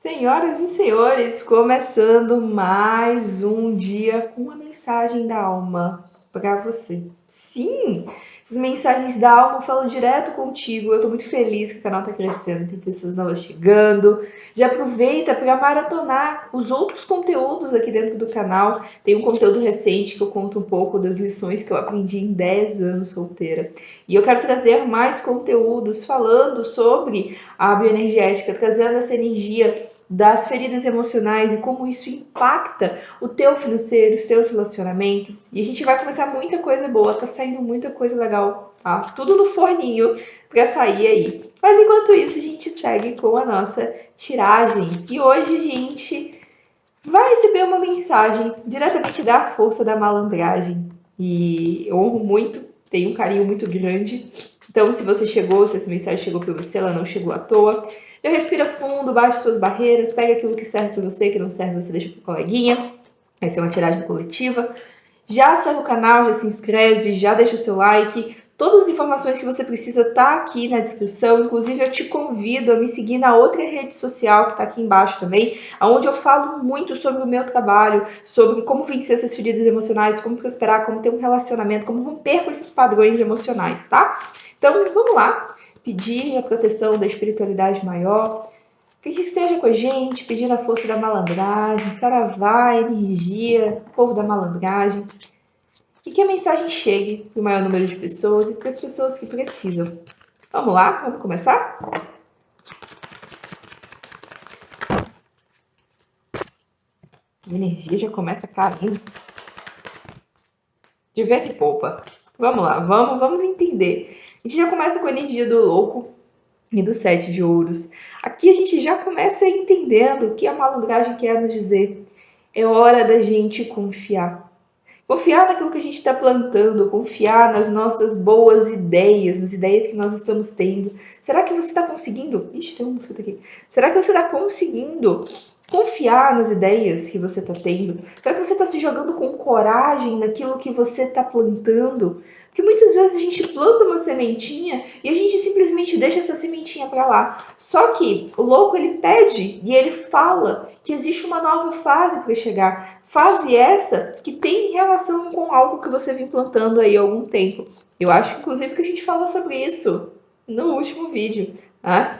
Senhoras e senhores, começando mais um dia com uma mensagem da alma para você. Sim, essas mensagens da alma falam direto contigo. Eu tô muito feliz que o canal tá crescendo, tem pessoas novas chegando. Já aproveita para maratonar os outros conteúdos aqui dentro do canal. Tem um conteúdo recente que eu conto um pouco das lições que eu aprendi em 10 anos solteira. E eu quero trazer mais conteúdos falando sobre a bioenergética, trazendo essa energia das feridas emocionais e como isso impacta o teu financeiro, os teus relacionamentos. E a gente vai começar muita coisa boa, tá saindo muita coisa legal, tá? Tudo no forninho para sair aí. Mas enquanto isso, a gente segue com a nossa tiragem. E hoje a gente vai receber uma mensagem diretamente da força da malandragem. E eu honro muito, tenho um carinho muito grande. Então, se você chegou, se essa mensagem chegou para você, ela não chegou à toa. Já respira fundo, baixe suas barreiras, pega aquilo que serve para você, que não serve, você deixa para o coleguinha. Essa é uma tiragem coletiva. Já segue o canal, já se inscreve, já deixa o seu like. Todas as informações que você precisa tá aqui na descrição. Inclusive, eu te convido a me seguir na outra rede social que está aqui embaixo também, onde eu falo muito sobre o meu trabalho, sobre como vencer essas feridas emocionais, como prosperar, como ter um relacionamento, como romper com esses padrões emocionais, tá? Então, vamos lá. Pedir a proteção da espiritualidade maior, que esteja com a gente, pedindo a força da malandragem, saravá, energia, povo da malandragem, e que a mensagem chegue para o maior número de pessoas e para as pessoas que precisam. Vamos lá? Vamos começar? A energia já começa caindo. De vento e poupa. Vamos lá, vamos entender. A gente já começa com a energia do louco e do 7 de ouros. Aqui a gente já começa entendendo o que a malandragem quer nos dizer. É hora da gente confiar. Confiar naquilo que a gente está plantando, confiar nas nossas boas ideias, nas ideias que nós estamos tendo. Será que você está conseguindo? Ixi, tem um mosquito aqui. Será que você está conseguindo confiar nas ideias que você está tendo? Será que você está se jogando com coragem naquilo que você está plantando? Porque muitas vezes a gente planta uma sementinha e a gente simplesmente deixa essa sementinha para lá. Só que o louco ele pede e ele fala que existe uma nova fase para chegar. Fase essa que tem relação com algo que você vem plantando aí há algum tempo. Eu acho, inclusive, que a gente falou sobre isso no último vídeo. Tá?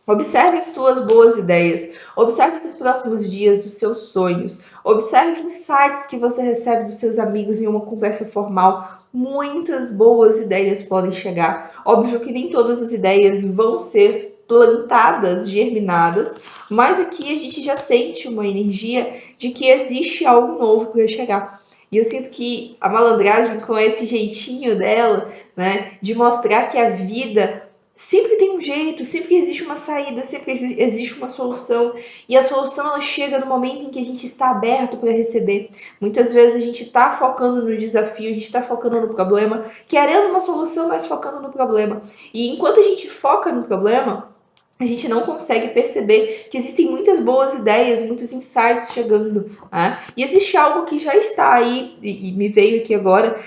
Observe as tuas boas ideias. Observe esses próximos dias, os seus sonhos. Observe insights que você recebe dos seus amigos em uma conversa formal. Muitas boas ideias podem chegar. Óbvio que nem todas as ideias vão ser plantadas, germinadas, mas aqui a gente já sente uma energia de que existe algo novo para chegar. E eu sinto que a malandragem, com esse jeitinho dela, né, de mostrar que a vida sempre tem um jeito, sempre existe uma saída, sempre existe uma solução. E a solução ela chega no momento em que a gente está aberto para receber. Muitas vezes a gente está focando no desafio, a gente está focando no problema, querendo uma solução, mas focando no problema. E enquanto a gente foca no problema, a gente não consegue perceber que existem muitas boas ideias, muitos insights chegando. Né? E existe algo que já está aí, e me veio aqui agora,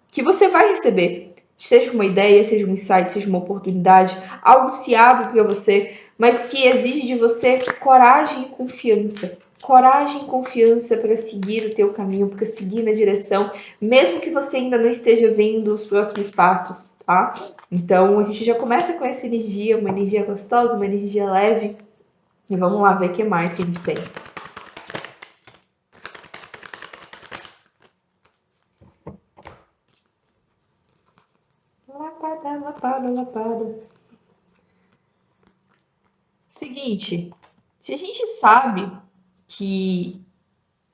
que você vai receber. Seja uma ideia, seja um insight, seja uma oportunidade, algo se abre para você, mas que exige de você coragem e confiança. Coragem e confiança para seguir o teu caminho, para seguir na direção, mesmo que você ainda não esteja vendo os próximos passos, tá? Então a gente já começa com essa energia, uma energia gostosa, uma energia leve. E vamos lá ver o que mais que a gente tem. Lapada, lapada, lapada. Seguinte, se a gente sabe que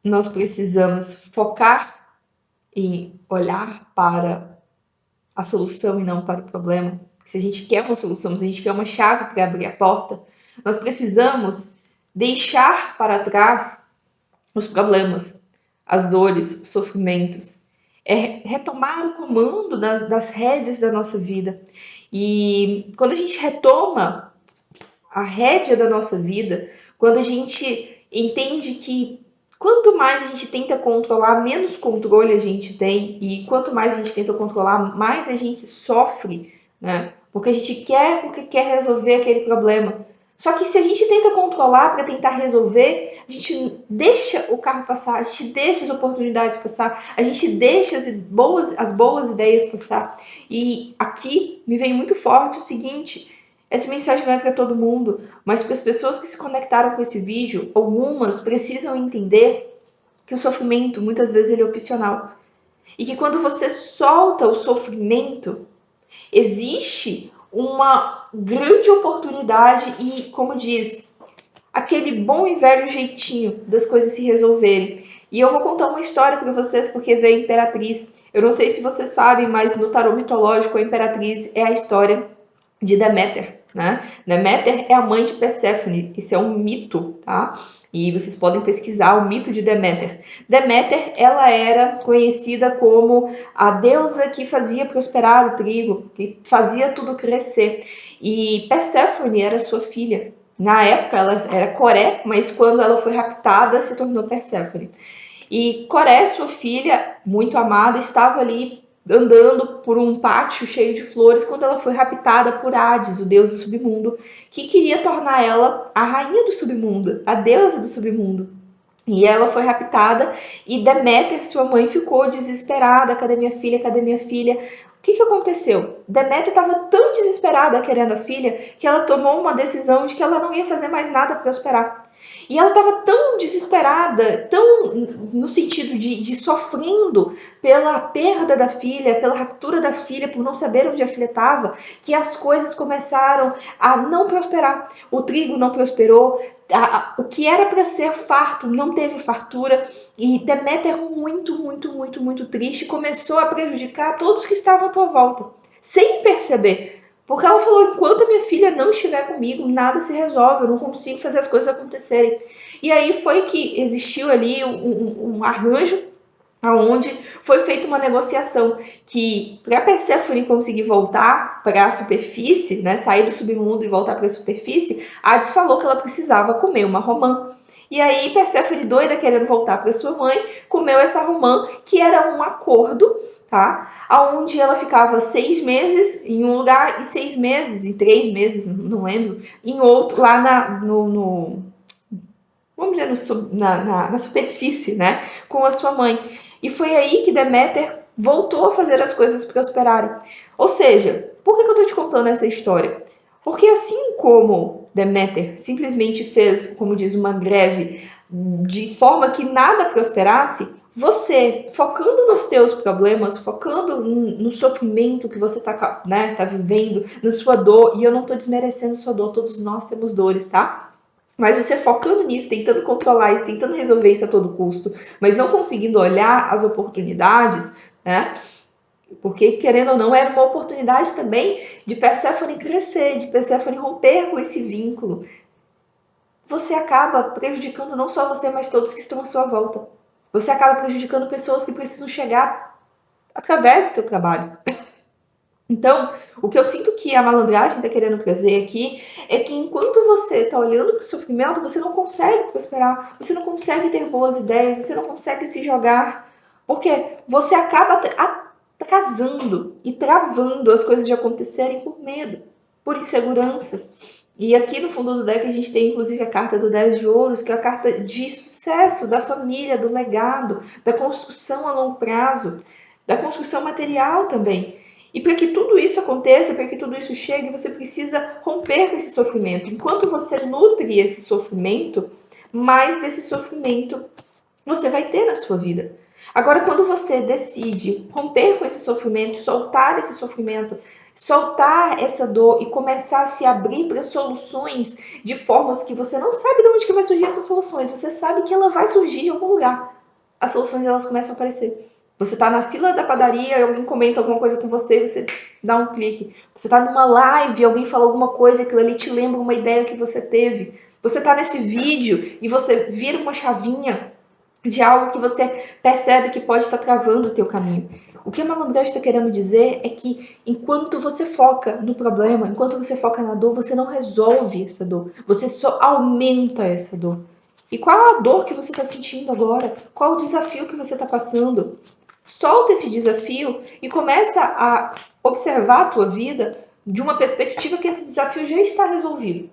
nós precisamos focar em olhar para a solução e não para o problema, se a gente quer uma solução, se a gente quer uma chave para abrir a porta, nós precisamos deixar para trás os problemas, as dores, os sofrimentos, retomar o comando das rédeas da nossa vida. E quando a gente retoma a rédea da nossa vida, quando a gente entende que quanto mais a gente tenta controlar, menos controle a gente tem, e quanto mais a gente tenta controlar, mais a gente sofre, né? Porque a gente quer resolver aquele problema. Só que se a gente tenta controlar para tentar resolver, a gente deixa o carro passar, a gente deixa as oportunidades passar, a gente deixa as boas ideias passar. E aqui me vem muito forte o seguinte: essa mensagem não é para todo mundo, mas para as pessoas que se conectaram com esse vídeo, algumas precisam entender que o sofrimento muitas vezes ele é opcional. E que quando você solta o sofrimento, existe uma grande oportunidade e, como diz, aquele bom e velho jeitinho das coisas se resolverem. E eu vou contar uma história para vocês porque veio a Imperatriz. Eu não sei se vocês sabem, mas no tarô mitológico a Imperatriz é a história de Deméter, né? Deméter é a mãe de Perséfone. Isso é um mito, tá? E vocês podem pesquisar o mito de Deméter. Deméter, ela era conhecida como a deusa que fazia prosperar o trigo, que fazia tudo crescer. E Perséfone era sua filha. Na época ela era Coré, mas quando ela foi raptada se tornou Perséfone. E Coré, sua filha, muito amada, estava ali andando por um pátio cheio de flores quando ela foi raptada por Hades, o deus do submundo, que queria tornar ela a rainha do submundo, a deusa do submundo. E ela foi raptada e Deméter, sua mãe, ficou desesperada. Cadê minha filha? Cadê minha filha? O que aconteceu? Deméter estava tão desesperada querendo a filha que ela tomou uma decisão de que ela não ia fazer mais nada para prosperar. E ela estava tão desesperada, tão no sentido de sofrendo pela perda da filha, pela raptura da filha, por não saber onde a filha estava, que as coisas começaram a não prosperar. O trigo não prosperou, o que era para ser farto não teve fartura, e Deméter, muito triste, começou a prejudicar todos que estavam à tua volta, sem perceber. Porque ela falou: enquanto a minha filha não estiver comigo, nada se resolve, eu não consigo fazer as coisas acontecerem. E aí foi que existiu ali um arranjo onde foi feita uma negociação que, para Perséfone conseguir voltar para a superfície, né, sair do submundo e voltar para a superfície, Hades falou que ela precisava comer uma romã. E aí Perséfone, doida, querendo voltar para sua mãe, comeu essa romã, que era um acordo, tá? Onde ela ficava 6 meses em um lugar e 6 meses, e 3 meses, não lembro, em outro, lá vamos dizer, na superfície, né? Com a sua mãe. E foi aí que Deméter voltou a fazer as coisas prosperarem. Ou seja, por que eu estou te contando essa história? Porque assim como Deméter simplesmente fez, como diz, uma greve de forma que nada prosperasse, você, focando nos teus problemas, focando no sofrimento que você tá vivendo, na sua dor, e eu não estou desmerecendo sua dor, todos nós temos dores, tá? Mas você focando nisso, tentando controlar isso, tentando resolver isso a todo custo, mas não conseguindo olhar as oportunidades, né? Porque, querendo ou não, era uma oportunidade também de Perséfone crescer, de Perséfone romper com esse vínculo. Você acaba prejudicando não só você, mas todos que estão à sua volta. Você acaba prejudicando pessoas que precisam chegar através do teu trabalho. Então, o que eu sinto que a malandragem está querendo trazer aqui é que enquanto você está olhando para o sofrimento, você não consegue prosperar, você não consegue ter boas ideias, você não consegue se jogar, porque você acaba atrasando e travando as coisas de acontecerem por medo, por inseguranças. E aqui no fundo do deck a gente tem inclusive a carta do 10 de ouros, que é a carta de sucesso da família, do legado, da construção a longo prazo, da construção material também. E para que tudo isso aconteça, para que tudo isso chegue, você precisa romper com esse sofrimento. Enquanto você nutre esse sofrimento, mais desse sofrimento você vai ter na sua vida. Agora, quando você decide romper com esse sofrimento, soltar esse sofrimento, soltar essa dor e começar a se abrir para soluções de formas que você não sabe de onde que vai surgir essas soluções, você sabe que ela vai surgir de algum lugar. As soluções elas começam a aparecer. Você está na fila da padaria e alguém comenta alguma coisa com você e você dá um clique. Você está numa live e alguém fala alguma coisa e aquilo ali te lembra uma ideia que você teve. Você está nesse vídeo e você vira uma chavinha de algo que você percebe que pode estar travando o teu caminho. O que a malandragem está querendo dizer é que enquanto você foca no problema, enquanto você foca na dor, você não resolve essa dor. Você só aumenta essa dor. E qual a dor que você está sentindo agora? Qual o desafio que você está passando? Solta esse desafio e começa a observar a tua vida de uma perspectiva que esse desafio já está resolvido.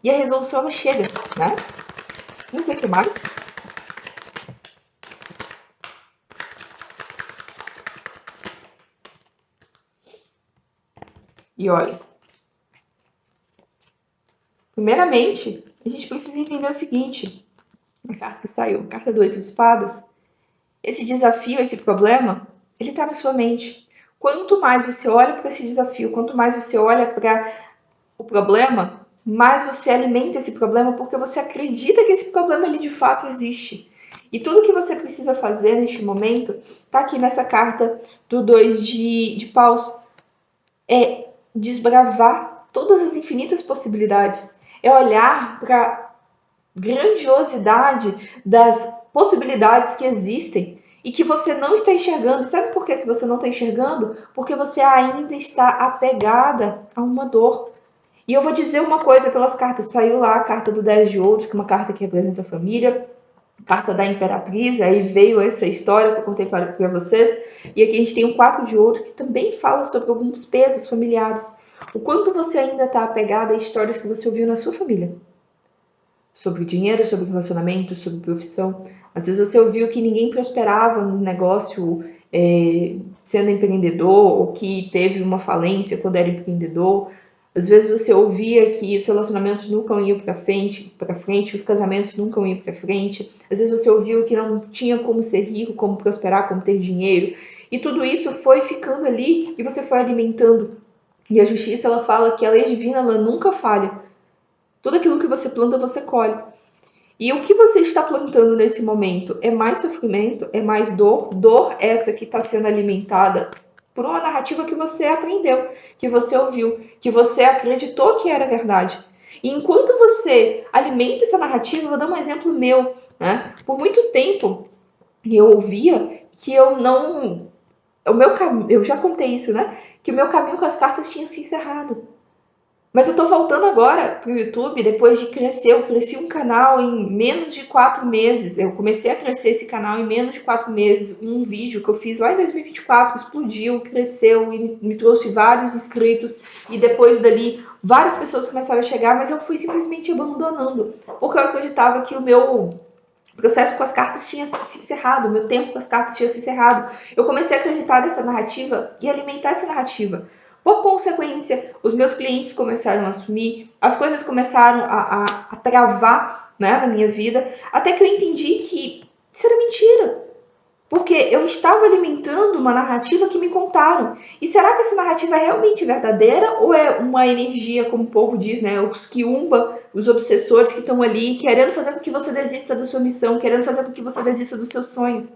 E a resolução ela chega, né? Vamos ver o que mais? E olha, primeiramente, a gente precisa entender o seguinte, a carta que saiu, a carta do 8 de espadas, esse desafio, esse problema, ele está na sua mente. Quanto mais você olha para esse desafio, quanto mais você olha para o problema, mais você alimenta esse problema porque você acredita que esse problema ele de fato existe. E tudo que você precisa fazer neste momento está aqui nessa carta do 2 de paus. É desbravar todas as infinitas possibilidades. É olhar para a grandiosidade das possibilidades que existem e que você não está enxergando. E sabe por que você não está enxergando? Porque você ainda está apegada a uma dor. E eu vou dizer uma coisa pelas cartas. Saiu lá a carta do 10 de ouros, que é uma carta que representa a família, carta da Imperatriz, aí veio essa história que eu contei para vocês. E aqui a gente tem o 4 de ouros, que também fala sobre alguns pesos familiares. O quanto você ainda está apegado a histórias que você ouviu na sua família. Sobre dinheiro, sobre relacionamento, sobre profissão. Às vezes você ouviu que ninguém prosperava no negócio sendo empreendedor, ou que teve uma falência quando era empreendedor. Às vezes você ouvia que os relacionamentos nunca iam para frente, os casamentos nunca iam para frente. Às vezes você ouviu que não tinha como ser rico, como prosperar, como ter dinheiro. E tudo isso foi ficando ali e você foi alimentando. E a justiça ela fala que a lei divina ela nunca falha. Tudo aquilo que você planta, você colhe. E o que você está plantando nesse momento é mais sofrimento, é mais dor, dor essa que está sendo alimentada por uma narrativa que você aprendeu, que você ouviu, que você acreditou que era verdade. E enquanto você alimenta essa narrativa, eu vou dar um exemplo meu, né? Por muito tempo eu ouvia que eu não, o meu caminho, eu já contei isso, né? Que o meu caminho com as cartas tinha se encerrado. Mas eu tô voltando agora pro YouTube, depois de crescer. Eu cresci um canal em menos de 4 meses. Eu comecei a crescer esse canal em menos de 4 meses. Um vídeo que eu fiz lá em 2024 explodiu, cresceu e me trouxe vários inscritos. E depois dali, várias pessoas começaram a chegar, mas eu fui simplesmente abandonando. Porque eu acreditava que o meu processo com as cartas tinha se encerrado, o meu tempo com as cartas tinha se encerrado. Eu comecei a acreditar nessa narrativa e alimentar essa narrativa. Por consequência, os meus clientes começaram a sumir, as coisas começaram a travar, né, na minha vida, até que eu entendi que isso era mentira. Porque eu estava alimentando uma narrativa que me contaram. E será que essa narrativa é realmente verdadeira ou é uma energia, como o povo diz, né? Os quiumba, os obsessores que estão ali querendo fazer com que você desista da sua missão, querendo fazer com que você desista do seu sonho?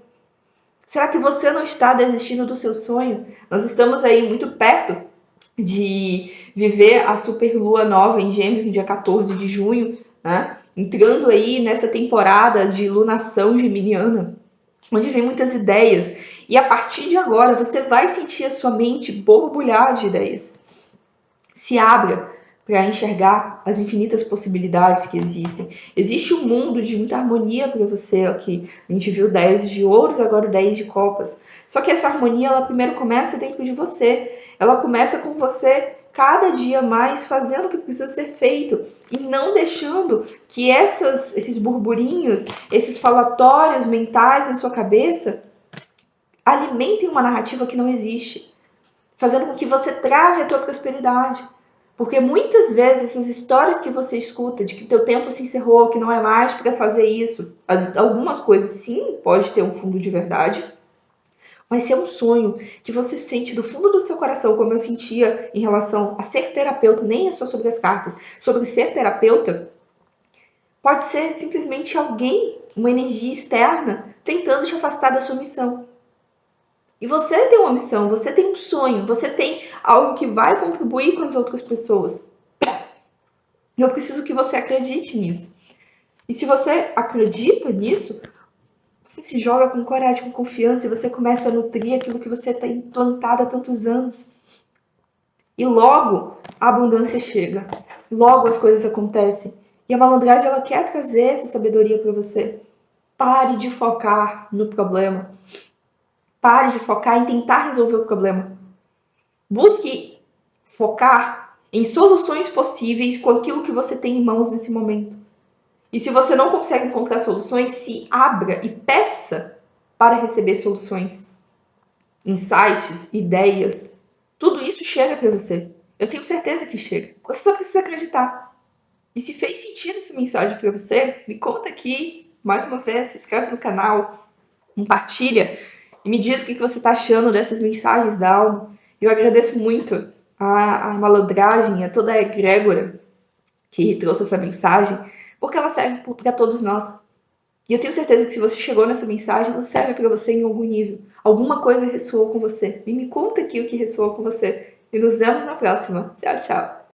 Será que você não está desistindo do seu sonho? Nós estamos aí muito perto de viver a super lua nova em Gêmeos no dia 14 de junho, né? Entrando aí nessa temporada de lunação geminiana, onde vem muitas ideias. E a partir de agora você vai sentir a sua mente borbulhar de ideias. Se abra para enxergar as infinitas possibilidades que existem. Existe um mundo de muita harmonia para você aqui. A gente viu 10 de ouros, agora o 10 de copas. Só que essa harmonia, ela primeiro começa dentro de você. Ela começa com você cada dia mais fazendo o que precisa ser feito e não deixando que esses burburinhos, esses falatórios mentais na sua cabeça alimentem uma narrativa que não existe, fazendo com que você trave a tua prosperidade. Porque muitas vezes essas histórias que você escuta de que teu tempo se encerrou, que não é mais para fazer isso, algumas coisas sim, pode ter um fundo de verdade, mas se é um sonho que você sente do fundo do seu coração, como eu sentia em relação a ser terapeuta, nem é só sobre as cartas, sobre ser terapeuta, pode ser simplesmente alguém, uma energia externa, tentando te afastar da sua missão. E você tem uma missão, você tem um sonho, você tem algo que vai contribuir com as outras pessoas. E eu preciso que você acredite nisso. E se você acredita nisso, você se joga com coragem, com confiança e você começa a nutrir aquilo que você está implantado há tantos anos. E logo a abundância chega. Logo as coisas acontecem. E a malandragem ela quer trazer essa sabedoria para você. Pare de focar no problema. Pare de focar em tentar resolver o problema. Busque focar em soluções possíveis com aquilo que você tem em mãos nesse momento. E se você não consegue encontrar soluções, se abra e peça para receber soluções, insights, ideias. Tudo isso chega para você. Eu tenho certeza que chega. Você só precisa acreditar. E se fez sentido essa mensagem para você, me conta aqui, mais uma vez, se inscreve no canal, compartilha e me diz o que você está achando dessas mensagens da alma. Eu agradeço muito a malandragem, a toda a egrégora que trouxe essa mensagem, porque ela serve para todos nós. E eu tenho certeza que se você chegou nessa mensagem, ela serve para você em algum nível. Alguma coisa ressoou com você. E me conta aqui o que ressoou com você. E nos vemos na próxima. Tchau, tchau.